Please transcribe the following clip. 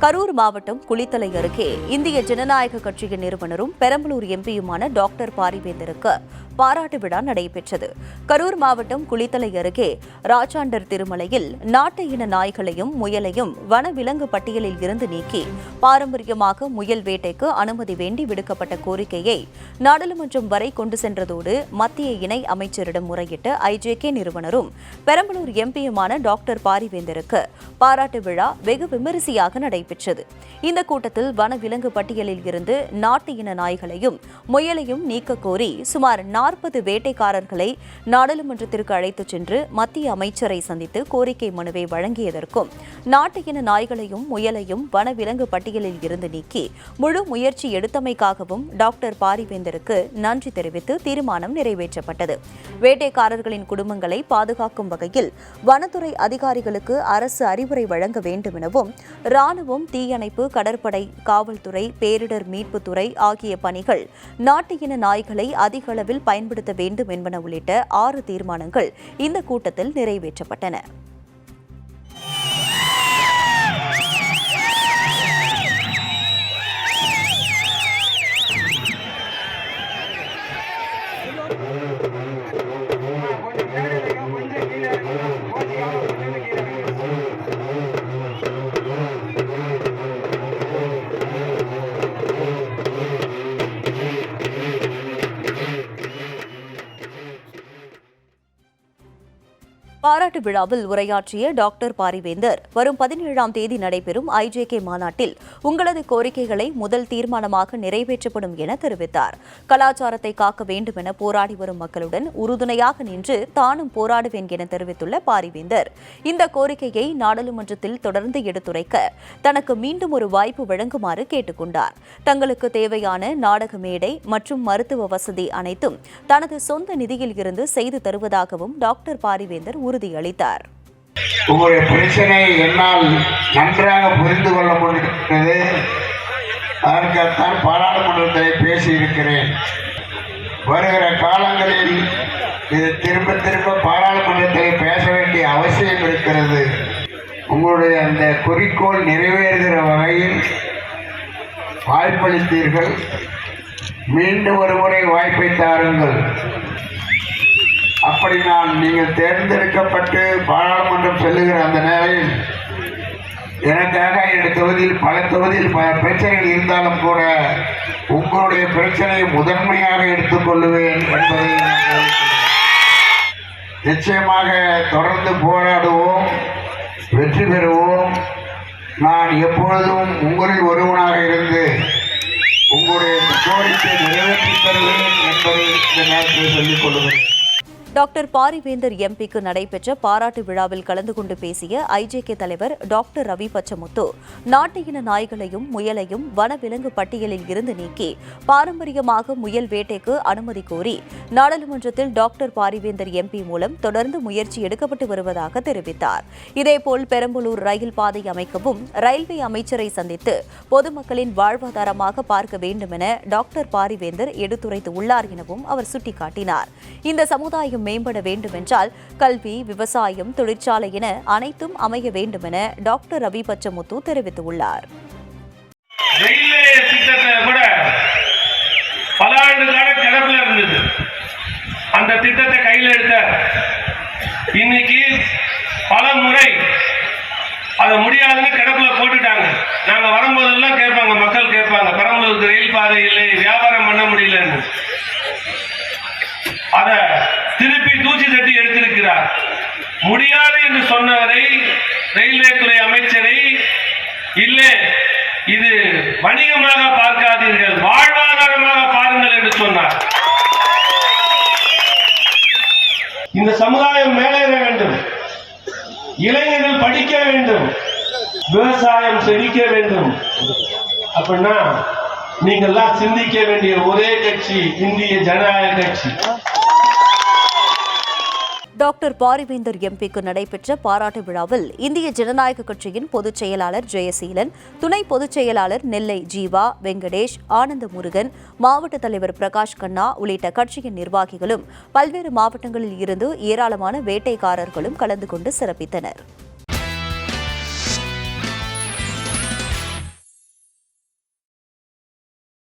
கரூர் மாவட்டம் குளித்தலை அருகே இந்திய ஜனநாயக கட்சியின் நிறுவனரும் பெரம்பலூர் எம்பியுமான டாக்டர் பாரிவேந்தருக்கு பாராட்டு விழா நடைபெற்றது. கரூர் மாவட்டம் குளித்தலை அருகே ராஜாண்டர் திருமலையில் நாட்டு இன நாய்களையும் முயலையும் வனவிலங்கு பட்டியலில் இருந்து நீக்கி பாரம்பரியமாக முயல் வேட்டைக்கு அனுமதி வேண்டி விடுக்கப்பட்ட கோரிக்கையை நாடாளுமன்றம் வரை கொண்டு சென்றதோடு மத்திய இணை அமைச்சரிடம் முறையிட்டு ஐஜேகே நிறுவனரும் பெரம்பலூர் எம்பியுமான டாக்டர் பாரிவேந்தருக்கு பாராட்டு விழா வெகு விமரிசையாக நடைபெற்றது. இந்த கூட்டத்தில் வனவிலங்கு பட்டியலில் இருந்து நாட்டு இன நாய்களையும் முயலையும் நீக்க கோரி சுமார் 40 வேட்டைக்காரர்களை நாடாளுமன்றத்திற்கு அழைத்துச் சென்று மத்திய அமைச்சரை சந்தித்து கோரிக்கை மனுவை வழங்கியதற்கும் நாட்டு இன நாய்களையும் முயலையும் வனவிலங்கு பட்டியலில் இருந்து நீக்கி முழு முயற்சி எடுத்தமைக்காகவும் டாக்டர் பாரிவேந்தருக்கு நன்றி தெரிவித்து தீர்மானம் நிறைவேற்றப்பட்டது. வேட்டைக்காரர்களின் குடும்பங்களை பாதுகாக்கும் வகையில் வனத்துறை அதிகாரிகளுக்கு அரசு அறிவுரை வழங்க வேண்டும் எனவும் ராணுவம், தீயணைப்பு, கடற்படை, காவல்துறை, பேரிடர் மீட்புத்துறை ஆகிய பணிகள் நாட்டு இன நாய்களை அதிக அளவில் பயன்படுத்த வேண்டும் என்பன உள்ளிட்ட 6 தீர்மானங்கள் இந்த கூட்டத்தில் நிறைவேற்றப்பட்டன. பாராட்டு விழாவில் உரையாற்றிய டாக்டர் பாரிவேந்தர், வரும் 17ஆம் தேதி நடைபெறும் ஐஜேகே மாநாட்டில் உங்களது கோரிக்கைகளை முதல் தீர்மானமாக நிறைவேற்றப்படும் என தெரிவித்தார். கலாச்சாரத்தை காக்க வேண்டும் என போராடி வரும் மக்களுடன் உறுதுணையாக நின்று தானும் போராடுவேன் என தெரிவித்துள்ள பாரிவேந்தர், இந்த கோரிக்கையை நாடாளுமன்றத்தில் தொடர்ந்து எடுத்துரைக்க தனக்கு மீண்டும் ஒரு வாய்ப்பு வழங்குமாறு கேட்டுக் கொண்டார். தங்களுக்கு தேவையான நாடக மேடை மற்றும் மருத்துவ வசதி அனைத்தும் தனது சொந்த நிதியில் இருந்து செய்து தருவதாகவும் டாக்டர் பாரிவேந்தர் உறுதியளித்தார். உங்களுடைய பிரச்சனை என்னால் நன்றாக புரிந்து கொள்ள முடிகிறது. அதற்காகத்தான் பாராளுமன்றத்தில் பேசியிருக்கிறேன். வருகிற காலங்களில் இது திரும்ப திரும்ப பாராளுமன்றத்தில் பேச வேண்டிய அவசியம் இருக்கிறது. உங்களுடைய அந்த குறிக்கோள் நிறைவேறுகிற வகையில் வாய்ப்பளித்தீர்கள். மீண்டும் ஒரு முறை வாய்ப்பை தாருங்கள். அப்படி நீங்கள் தேர்ந்தெடுக்கப்பட்டு பாராளுமன்றம் செல்லுகிற அந்த நேரம் எனக்காக என்னுடைய தொகுதியில் பல பிரச்சனைகள் இருந்தாலும் கூட உங்களுடைய பிரச்சனையை முதன்மையாக எடுத்துக்கொள்ளுவேன் என்பதை நிச்சயமாக தொடர்ந்து போராடுவோம், வெற்றி பெறுவோம். நான் எப்பொழுதும் உங்களில் ஒருவனாக இருந்து உங்களுடைய கோரிக்கை நிறைவேற்றித் தருவேன் என்பதை இந்த நேரத்தில் சொல்லிக் கொள்கிறேன். டாக்டர் பாரிவேந்தர் எம்பிக்கு நடைபெற்ற பாராட்டு விழாவில் கலந்து கொண்டு பேசிய ஐஜேகே தலைவர் டாக்டர் ரவி பச்சமுத்து, நாட்டு இன நாய்களையும் முயலையும் வனவிலங்கு பட்டியலில் இருந்து நீக்கி பாரம்பரியமாக முயல் வேட்டைக்கு அனுமதி கோரி நாடாளுமன்றத்தில் டாக்டர் பாரிவேந்தர் எம்பி மூலம் தொடர்ந்து முயற்சி எடுக்கப்பட்டு வருவதாக தெரிவித்தார். இதேபோல் பெரம்பலூர் ரயில் பாதை அமைக்கவும் ரயில்வே அமைச்சரை சந்தித்து பொதுமக்களின் வாழ்வாதாரமாக பார்க்க வேண்டும் என டாக்டர் பாரிவேந்தர் எடுத்துரைத்து உள்ளார் எனவும் அவர் சுட்டிக்காட்டினார். இந்த சமுதாயம் மேம்பட வேண்டுமென்றால் கல்வி, விவசாயம், தொழிற்சாலை என அனைத்தும் அமைய வேண்டும் என டாக்டர் ரவி பச்சமுத்து தெரிவித்துள்ளார். ரயில்வே திட்டத்தை கூட பல ஆண்டு கால கிடப்பில் இருந்தது. அந்த திட்டத்தை கையில் எடுத்த இன்னைக்கு பல முறை அதை முடியாதுன்னு கிடப்புல போட்டுட்டாங்க. நாங்க வரும்போதெல்லாம் கேட்பாங்க, மக்கள் கேட்பாங்க, பெரம்பலூருக்கு ரயில் பாதை இல்லை, வியாபாரம் பண்ண முடியலன்னு. அத திருப்பி தூசி தட்டி எடுத்திருக்கிறார். முடியாது என்று சொன்னவரை, ரயில்வே துறை அமைச்சரை, இல்லை இது வணிகமாக பார்க்காதீர்கள், வாழ்வாதாரமாக பாருங்கள் என்று சொன்னார். இந்த சமுதாயம் மேலேற வேண்டும், இளைஞர்கள் படிக்க வேண்டும், விவசாயம் செழிக்க வேண்டும். அப்படின்னா நீங்கள்லாம் சிந்திக்க வேண்டிய ஒரே கட்சி இந்திய ஜனநாயக கட்சி. டாக்டர் பாரிவேந்தர் எம்பிக்கு நடைபெற்ற பாராட்டு விழாவில் இந்திய ஜனநாயக கட்சியின் பொதுச் செயலாளர் ஜெயசீலன், துணை பொதுச் செயலாளர் நெல்லை ஜீவா, வெங்கடேஷ், ஆனந்த முருகன், மாவட்ட தலைவர் பிரகாஷ் கண்ணா உள்ளிட்ட கட்சியின் நிர்வாகிகளும் பல்வேறு மாவட்டங்களில் இருந்து ஏராளமான வேட்டைக்காரர்களும் கலந்து கொண்டு சிறப்பித்தனர்.